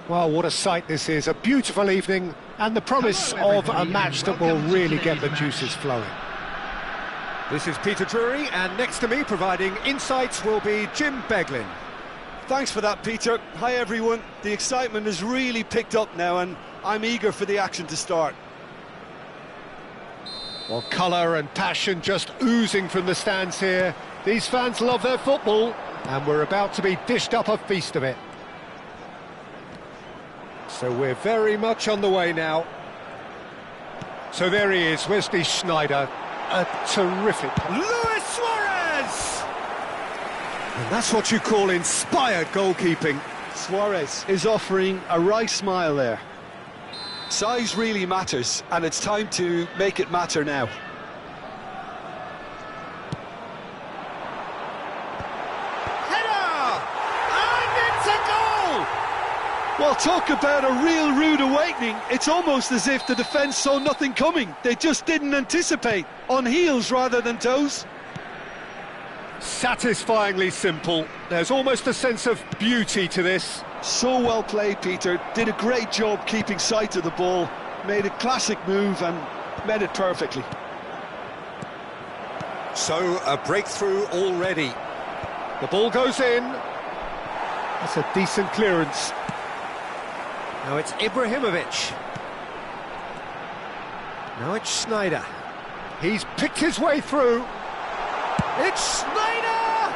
Well, what a sight this is, a beautiful evening, and the promise of a match that will really get the juices flowing. This is Peter Drury, and next to me, providing insights, will be Jim Beglin. Thanks for that, Peter. Hi, everyone. The excitement has really picked up now, and I'm eager for the action to start. Well, colour and passion just oozing from the stands here. These fans love their football, and we're about to be dished up a feast of it. So we're very much on the way now. So there he is, Wesley Sneijder. A terrific... Luis Suarez! And that's what you call inspired goalkeeping. Suarez is offering a right smile there. Size really matters, and it's time to make it matter now. Well, talk about a real rude awakening. It's almost as if the defence saw nothing coming. They just didn't anticipate. On heels rather than toes. Satisfyingly simple. There's almost a sense of beauty to this. So well played, Peter. Did a great job keeping sight of the ball. Made a classic move and met it perfectly. So, a breakthrough already. The ball goes in. That's a decent clearance. Now it's Ibrahimovic. Now it's Sneijder. He's picked his way through. It's Sneijder!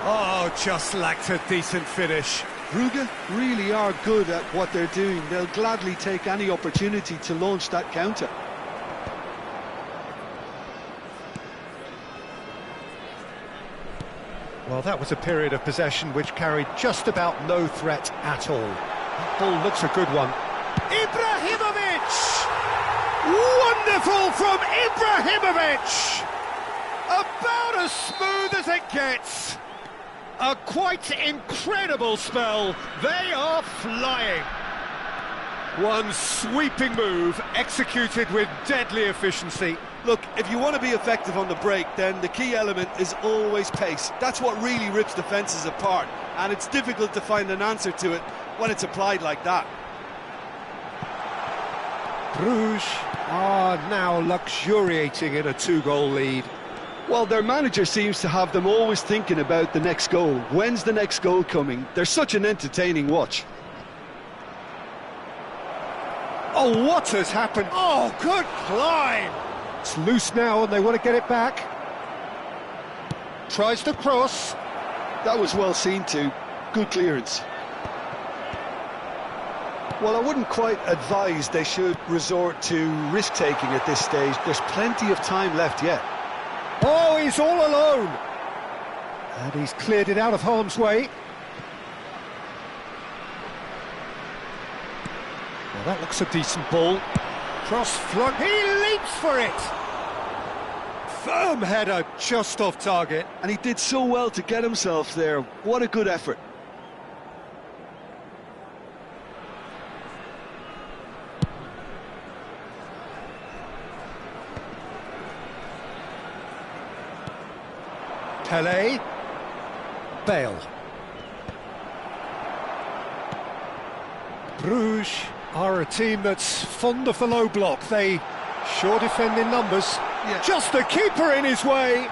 Oh, just lacked a decent finish. Brugge really are good at what they're doing. They'll gladly take any opportunity to launch that counter. Well, that was a period of possession which carried just about no threat at all. That ball looks a good one. Ibrahimovic! Wonderful from Ibrahimovic! About as smooth as it gets. A quite incredible spell. They are flying. One sweeping move, executed with deadly efficiency. Look, if you want to be effective on the break, then the key element is always pace. That's what really rips defences apart, and it's difficult to find an answer to it when it's applied like that. Bruges are now luxuriating in a 2-goal lead. Well, their manager seems to have them always thinking about the next goal. When's the next goal coming? They're such an entertaining watch. Oh, what has happened? Oh, good climb! It's loose now and they want to get it back. Tries to cross. That was well seen too. Good clearance. Well, I wouldn't quite advise they should resort to risk-taking at this stage. There's plenty of time left yet. Oh, he's all alone. And he's cleared it out of harm's way. Well, that looks a decent ball. Cross flung. He leaps for it. Firm header, just off target. And he did so well to get himself there. What a good effort. Pelé, Bale. Bruges are a team that's fond of the low block. They sure defend in numbers. Yeah. Just the keeper in his way.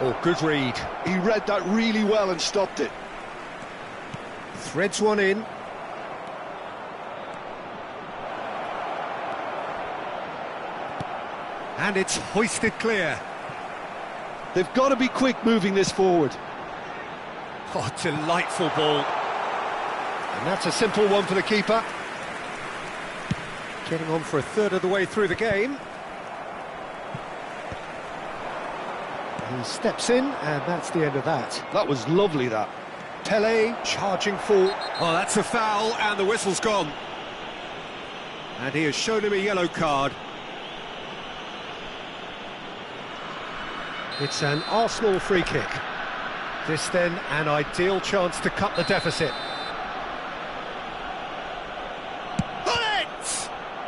Oh, good read. He read that really well and stopped it. Threads one in. And it's hoisted clear. They've got to be quick moving this forward. Oh, delightful ball. And that's a simple one for the keeper. Getting on for a third of the way through the game. He steps in, and that's the end of that. That was lovely, that. Pelé charging full. Oh, that's a foul, and the whistle's gone. And he has shown him a yellow card. It's an Arsenal free kick. This then an ideal chance to cut the deficit.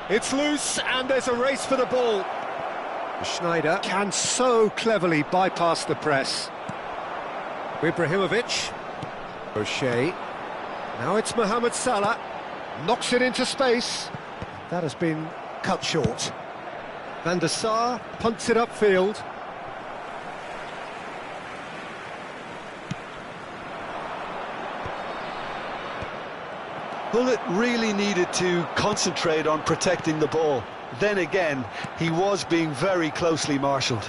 It's loose and there's a race for the ball. Schneider can so cleverly bypass the press. Ibrahimovic. O'Shea. Now it's Mohamed Salah. Knocks it into space. That has been cut short. Van der Sar punts it upfield. Bullet really needed to concentrate on protecting the ball. Then again, he was being very closely marshalled.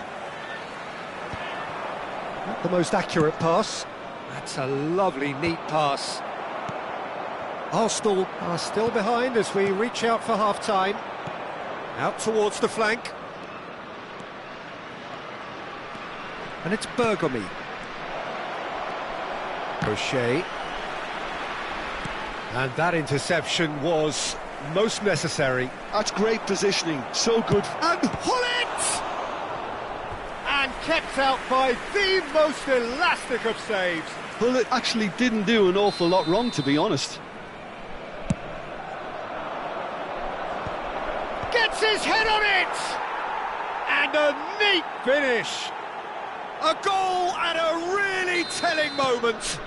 Not the most accurate pass. That's a lovely, neat pass. Arsenal are still behind as we reach out for half-time. Out towards the flank. And it's Bergomi. O'Shea. And that interception was most necessary. That's great positioning, so good. And Hullet! And kept out by the most elastic of saves. Bullet actually didn't do an awful lot wrong, to be honest. Gets his head on it! And a neat finish. A goal at a really telling moment.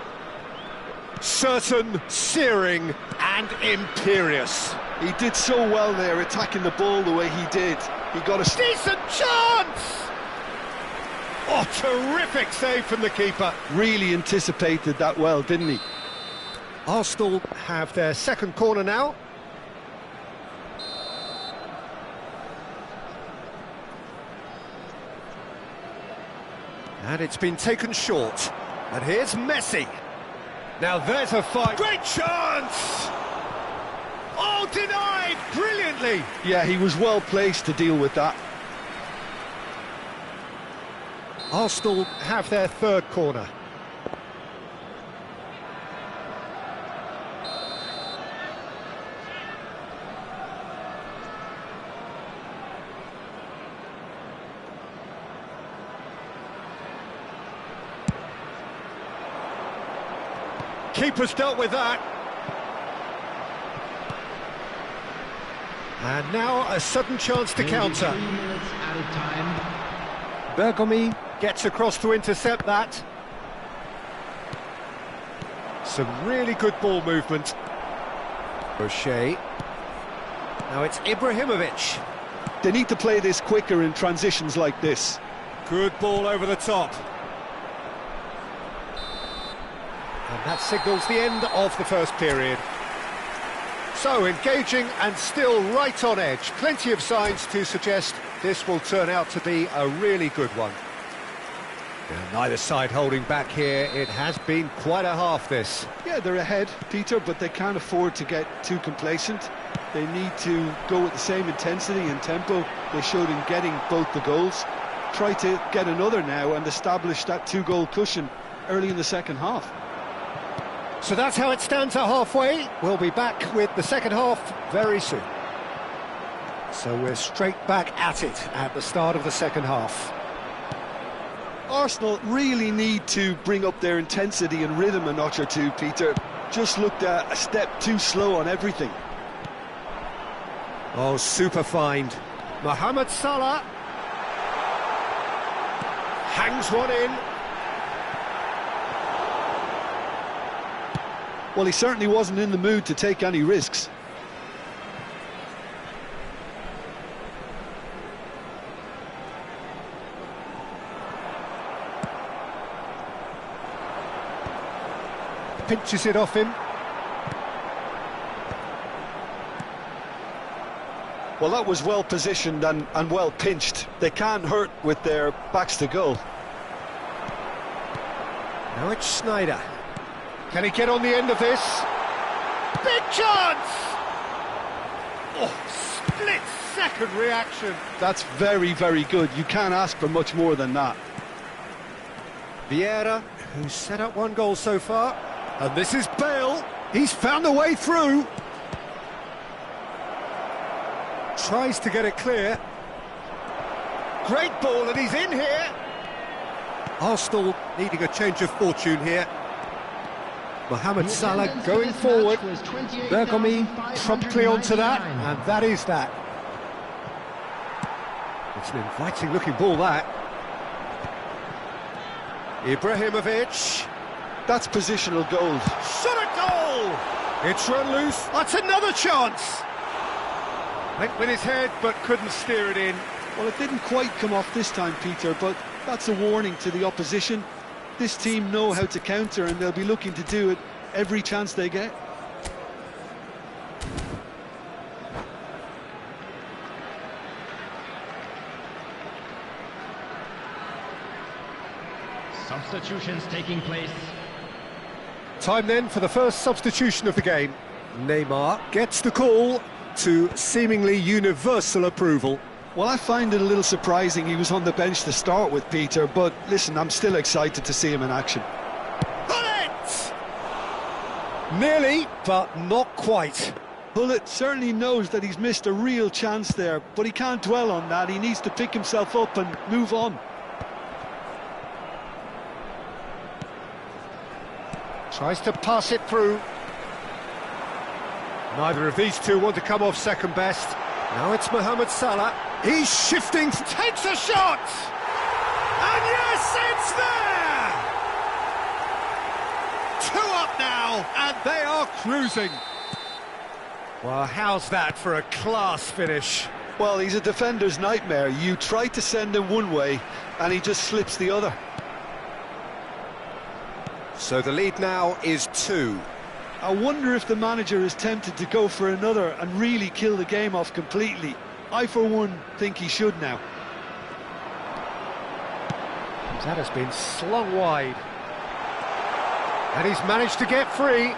Certain, searing and imperious. He did so well there, attacking the ball the way he did. He got a decent chance! Oh, terrific save from the keeper. Really anticipated that well, didn't he? Arsenal have their second corner now. And it's been taken short. And here's Messi. Now there's a fight. Great chance! Oh, denied brilliantly. Yeah, he was well placed to deal with that. Arsenal have their third corner. Keeper's dealt with that. And now a sudden chance to counter. 3 minutes out of time. Bergomi gets across to intercept that. Some really good ball movement. O'Shea. Now it's Ibrahimovic. They need to play this quicker in transitions like this. Good ball over the top. And that signals the end of the first period. So engaging and still right on edge. Plenty of signs to suggest this will turn out to be a really good one. And neither side holding back here. It has been quite a half, this. Yeah, they're ahead, Peter, but they can't afford to get too complacent. They need to go with the same intensity and tempo they showed in getting both the goals. Try to get another now and establish that two-goal cushion early in the second half. So that's how it stands at halfway. We'll be back with the second half very soon. So we're straight back at it at the start of the second half. Arsenal really need to bring up their intensity and rhythm a notch or two, Peter. Just looked a step too slow on everything. Oh, super find. Mohamed Salah hangs one in. Well, he certainly wasn't in the mood to take any risks. Pinches it off him. Well, that was well positioned and well pinched. They can't hurt with their backs to goal. Now it's Schneider. Can he get on the end of this? Big chance! Oh, split-second reaction. That's very, very good. You can't ask for much more than that. Vieira, who's set up one goal so far. And this is Bale. He's found a way through. Tries to get it clear. Great ball, and he's in here. Arsenal needing a change of fortune here. Mohamed Salah going forward. Bergomi promptly onto that, and that is that. It's an inviting looking ball, that. Ibrahimovic. That's positional gold. Shot a goal! It's run loose. That's another chance. Went with his head, but couldn't steer it in. Well, it didn't quite come off this time, Peter, but that's a warning to the opposition. This team know how to counter, and they'll be looking to do it every chance they get. Substitutions taking place. Time then for the first substitution of the game. Neymar gets the call to seemingly universal approval. Well, I find it a little surprising he was on the bench to start with, Peter, but listen, I'm still excited to see him in action. Bullet! Nearly, but not quite. Bullet certainly knows that he's missed a real chance there, but he can't dwell on that. He needs to pick himself up and move on. Tries to pass it through. Neither of these two want to come off second best. Now it's Mohamed Salah. He's shifting, takes a shot! And yes, it's there! 2 up now, and they are cruising. Well, how's that for a class finish? Well, he's a defender's nightmare. You try to send him one way, and he just slips the other. So the lead now is 2. I wonder if the manager is tempted to go for another and really kill the game off completely. I, for one, think he should now. That has been slung wide. And he's managed to get free.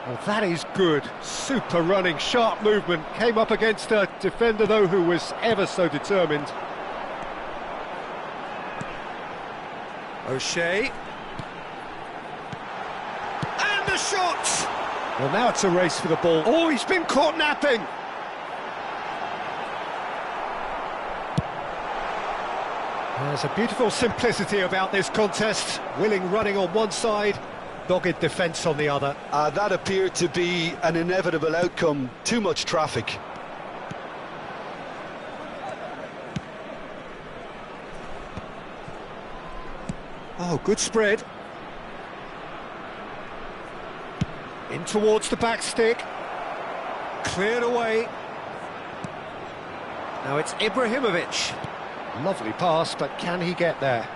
Well, that is good. Super running, sharp movement. Came up against a defender, though, who was ever so determined. O'Shea. And the shot! Well, now it's a race for the ball. Oh, he's been caught napping! There's a beautiful simplicity about this contest. Willing running on one side, dogged defence on the other. That appeared to be an inevitable outcome. Too much traffic. Oh, good spread. In towards the back stick. Cleared away. Now it's Ibrahimovic. Lovely pass, but can he get there?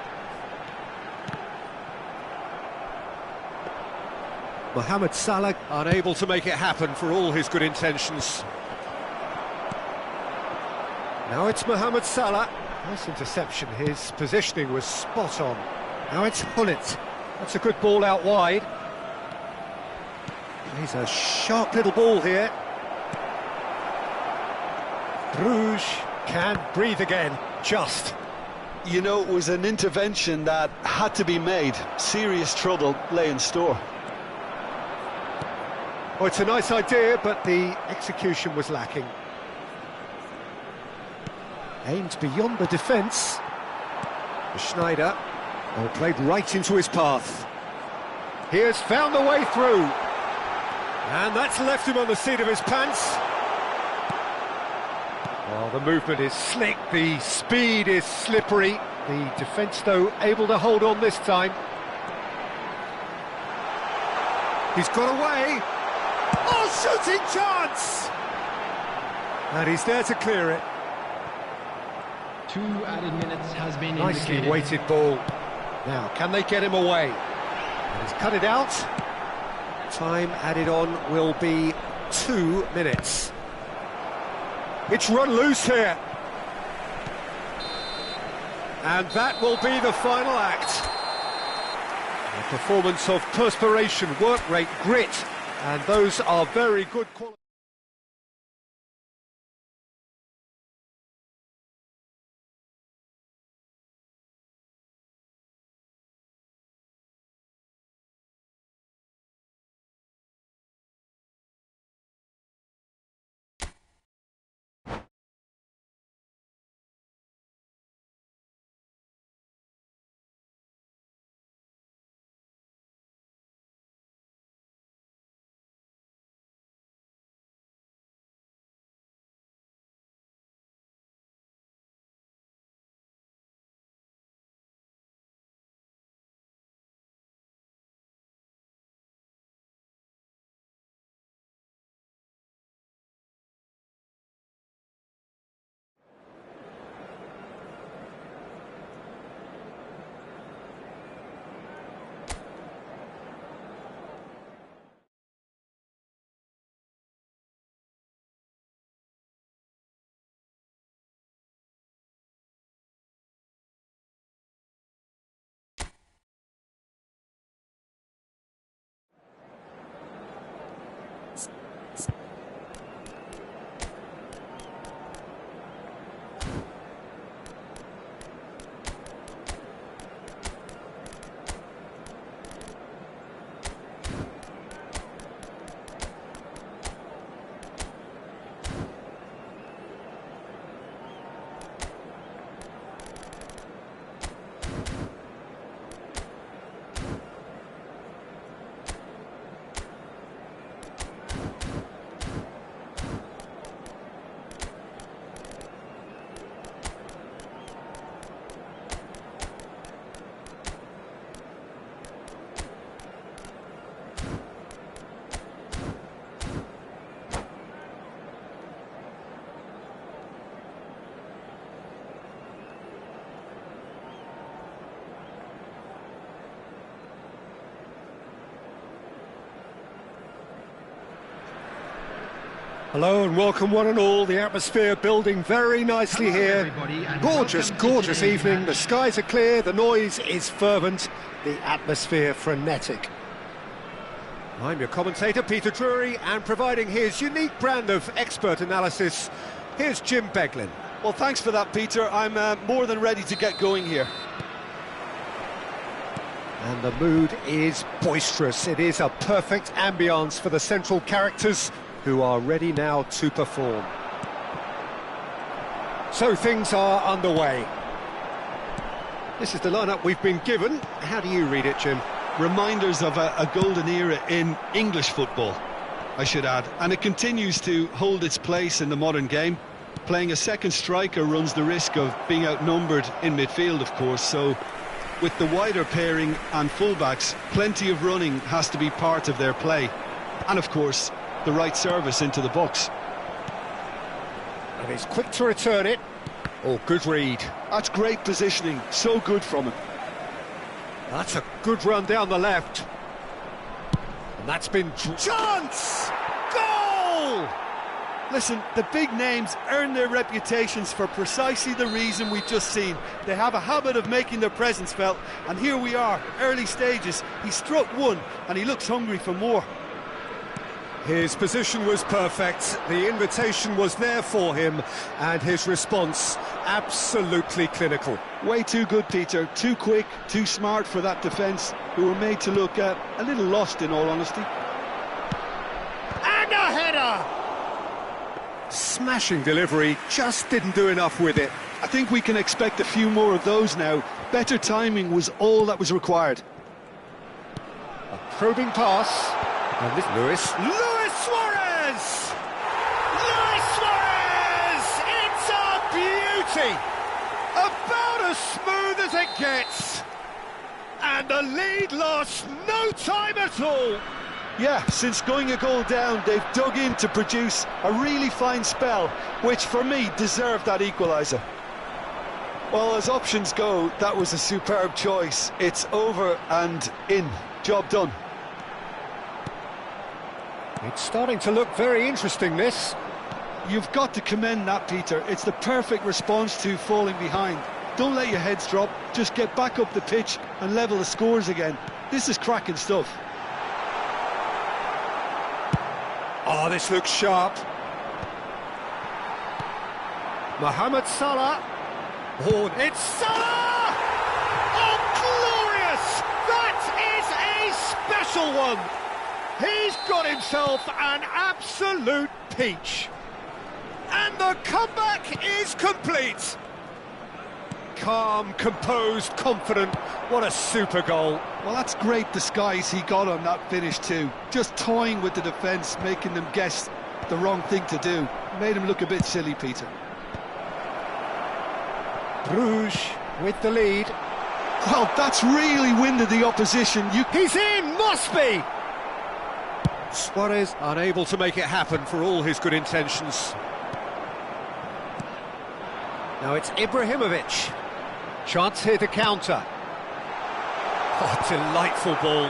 Mohamed Salah unable to make it happen for all his good intentions. Now it's Mohamed Salah. Nice interception, his positioning was spot on. Now it's Hullet. That's a good ball out wide. He's a sharp little ball here. Bruges can breathe again, just. You know, it was an intervention that had to be made. Serious trouble lay in store. Oh, it's a nice idea, but the execution was lacking. Aimed beyond the defence. Schneider. Oh, played right into his path. He has found the way through. And that's left him on the seat of his pants. Well, the movement is slick, the speed is slippery. The defence, though, able to hold on this time. He's got away. Oh, shooting chance! And he's there to clear it. 2 added minutes has been Nicely indicated. weighted ball. Now, can they get him away? And he's cut it out. Time added on will be 2 minutes. It's run loose here. And that will be the final act. A performance of perspiration, work rate, grit, and those are very good qualities. Hello and welcome one and all. The atmosphere building very nicely here. Gorgeous, gorgeous evening. The skies are clear, the noise is fervent, the atmosphere frenetic. I'm your commentator, Peter Drury, and providing his unique brand of expert analysis, here's Jim Beglin. Well, thanks for that, Peter. I'm more than ready to get going here. And the mood is boisterous. It is a perfect ambience for the central characters, who are ready now to perform. So things are underway. This is the lineup we've been given. How do you read it, Jim? Reminders of a golden era in English football, I should add. And it continues to hold its place in the modern game. Playing a second striker runs the risk of being outnumbered in midfield, of course, so with the wider pairing and fullbacks, plenty of running has to be part of their play. And of course, the right service into the box. And he's quick to return it. Oh, good read. That's great positioning, so good from him. That's a good run down the left. And that's been... Chance! Goal! Listen, the big names earn their reputations for precisely the reason we've just seen. They have a habit of making their presence felt, and here we are, early stages. He struck one, and he looks hungry for more. His position was perfect, the invitation was there for him, and his response absolutely clinical. Way too good, Peter. Too quick, too smart for that defence, who were made to look a little lost, in all honesty. And a header! Smashing delivery, just didn't do enough with it. I think we can expect a few more of those now. Better timing was all that was required. A probing pass. And this Luis Suarez! Luis Suarez! It's a beauty! About as smooth as it gets! And the lead lost no time at all! Yeah, since going a goal down, they've dug in to produce a really fine spell, which for me deserved that equaliser. Well, as options go, that was a superb choice. It's over and in. Job done. It's starting to look very interesting, this. You've got to commend that, Peter. It's the perfect response to falling behind. Don't let your heads drop, just get back up the pitch and level the scores again. This is cracking stuff. Oh, this looks sharp. Mohamed Salah. Oh, it's Salah! Oh, glorious! That is a special one! He's got himself an absolute peach. And the comeback is complete. Calm, composed, confident. What a super goal. Well, that's great disguise he got on that finish too. Just toying with the defence, making them guess the wrong thing to do. Made him look a bit silly, Peter. Bruges with the lead. Well, that's really winded the opposition. He's in, must be! Suarez unable to make it happen for all his good intentions. Now it's Ibrahimovic. Chance here to counter. Oh, delightful ball.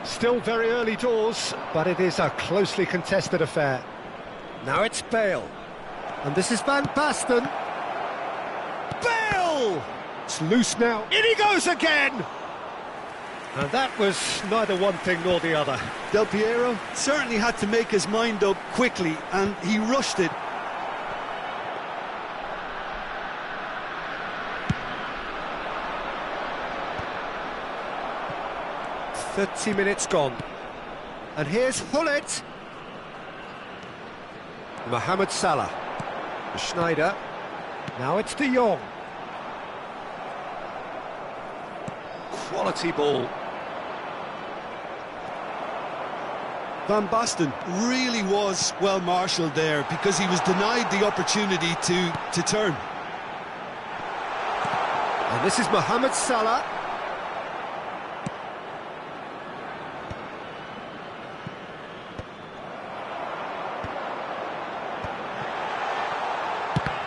Still very early doors, but it is a closely contested affair. Now it's Bale. And this is Van Basten. Bale! It's loose now. In he goes again! And that was neither one thing nor the other. Del Piero certainly had to make his mind up quickly, and he rushed it. "30 minutes gone. And here's Hullet. Mohamed Salah. Schneider. Now it's De Jong. Quality ball. Van Basten really was well marshalled there because he was denied the opportunity to turn. And this is Mohamed Salah.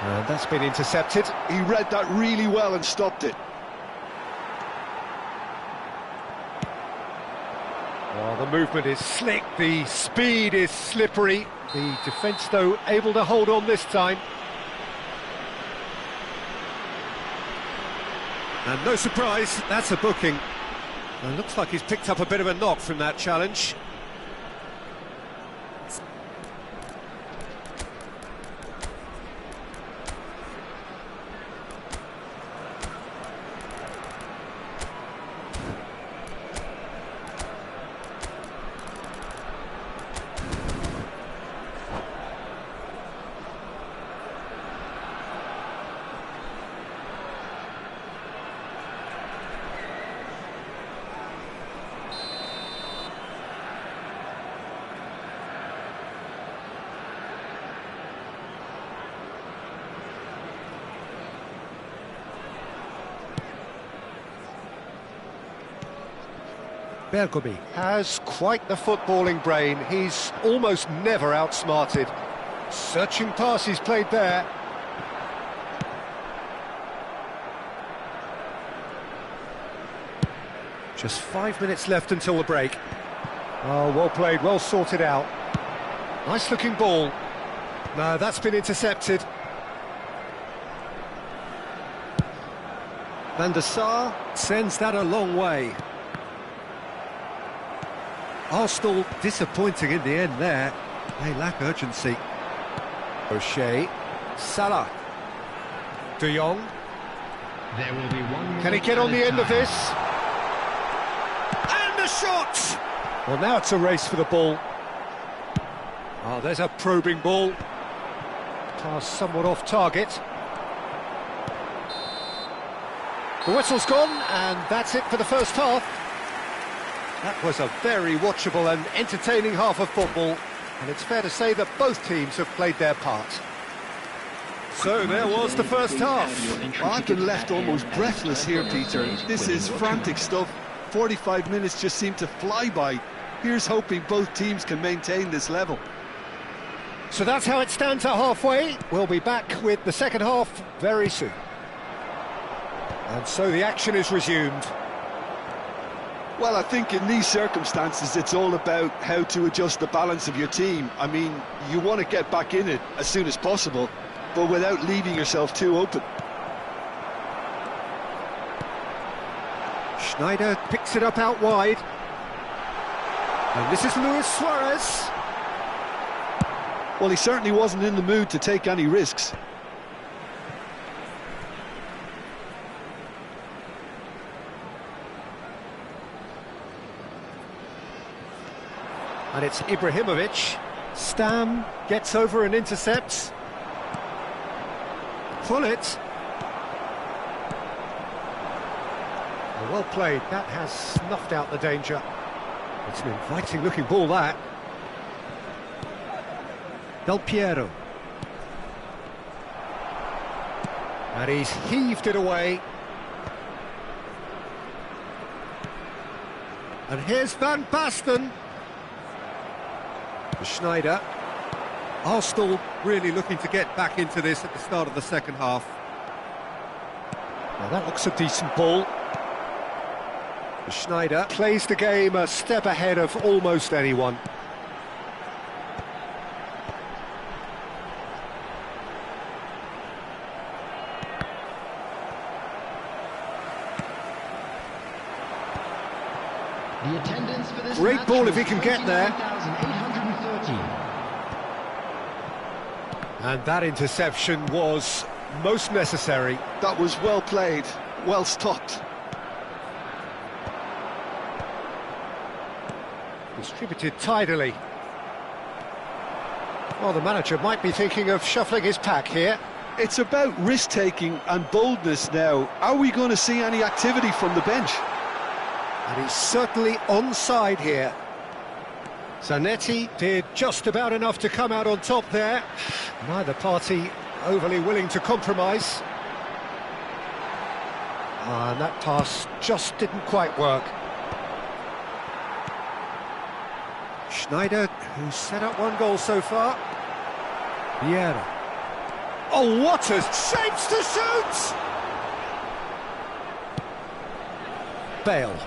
And that's been intercepted. He read that really well and stopped it. Well, the movement is slick, the speed is slippery. The defence, though, able to hold on this time. And no surprise, that's a booking. It looks like he's picked up a bit of a knock from that challenge. Bergomi has quite the footballing brain. He's almost never outsmarted. Searching pass he's played there. Just 5 minutes left until the break. Oh, well played, well sorted out. Nice looking ball. No, that's been intercepted. Van der Sar sends that a long way. Arsenal disappointing in the end there. They lack urgency. O'Shea, Salah, De Jong. There will be one. Can he get on the end of this? And a shot! Well, now it's a race for the ball. Oh, there's a probing ball. Pass somewhat off target. The whistle's gone, and that's it for the first half. That was a very watchable and entertaining half of football, and it's fair to say that both teams have played their part. So there was the first half. Well, I've been left almost breathless here, Peter. This is frantic stuff. 45 minutes just seem to fly by. Here's hoping both teams can maintain this level. So that's how it stands at halfway. We'll be back with the second half very soon. And so the action is resumed. Well, I think in these circumstances, it's all about how to adjust the balance of your team. I mean, you want to get back in it as soon as possible, but without leaving yourself too open. Schneider picks it up out wide. And this is Luis Suarez. Well, he certainly wasn't in the mood to take any risks. And it's Ibrahimovic. Stam gets over and intercepts. Pullet. Well played, that has snuffed out the danger. It's an inviting looking ball, that. Del Piero. And he's heaved it away. And here's Van Basten. Schneider. Arsenal really looking to get back into this at the start of the second half. Now that looks a decent ball. Schneider plays the game a step ahead of almost anyone. The attendance for this Great ball if he can get there. And that interception was most necessary. That was well played, well stopped. Distributed tidily. Well, the manager might be thinking of shuffling his pack here. It's about risk-taking and boldness now. Are we going to see any activity from the bench? And he's certainly onside here. Zanetti did just about enough to come out on top there. Neither party overly willing to compromise. And that pass just didn't quite work. Schneider, who's set up one goal so far. Vieira. Oh, what a chance to shoot! Bale.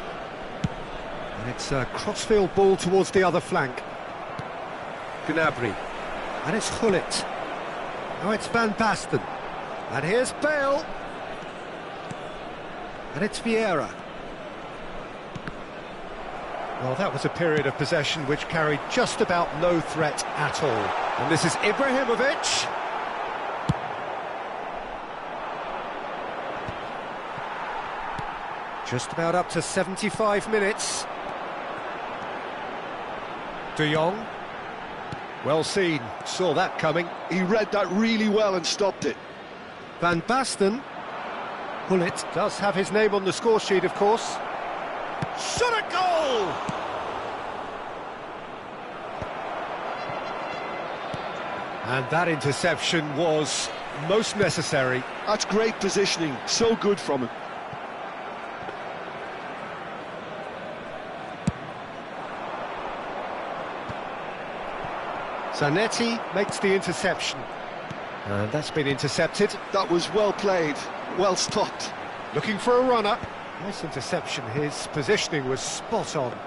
And it's a crossfield ball towards the other flank. Gnabry. And it's Gullit. Now it's Van Basten. And here's Bale. And it's Vieira. Well, that was a period of possession which carried just about no threat at all. And this is Ibrahimovic. Just about up to 75 minutes. De Jong. Well seen, saw that coming. He read that really well and stopped it. Van Basten. Gullit does have his name on the score sheet, of course. Shot a goal! And that interception was most necessary. That's great positioning, so good from him. Zanetti makes the interception. And that's been intercepted. That was well played, well stopped. Looking for a runner. Nice interception, his positioning was spot on.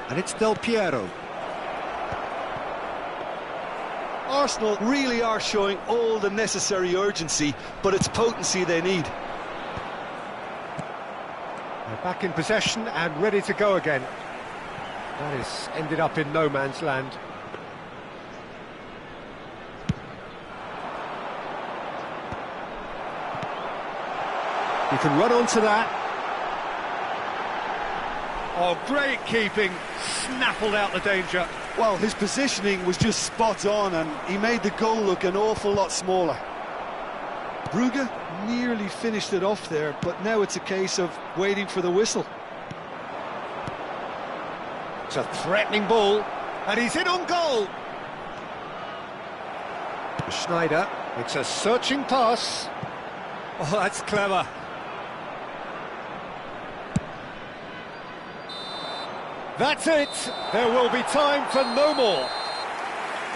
And it's Del Piero. Arsenal really are showing all the necessary urgency, but it's potency they need. They're back in possession and ready to go again. That is ended up in no man's land. You can run onto that. Oh, great keeping, snaffled out the danger. Well, his positioning was just spot on and he made the goal look an awful lot smaller. Brugge nearly finished it off there, but now it's a case of waiting for the whistle. It's a threatening ball, and he's in on goal. Schneider, it's a searching pass. Oh, that's clever. That's it. There will be time for no more.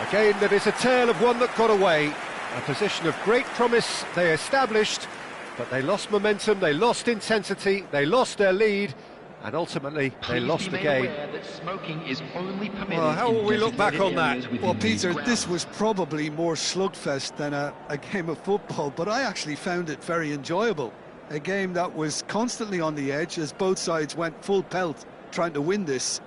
Again, that is a tale of one that got away. A position of great promise they established, but they lost momentum, they lost intensity, they lost their lead, and ultimately they lost the game. Well, how will we look back on that? Well, Peter, this was probably more slugfest than a game of football, but I actually found it very enjoyable. A game that was constantly on the edge as both sides went full pelt trying to win this.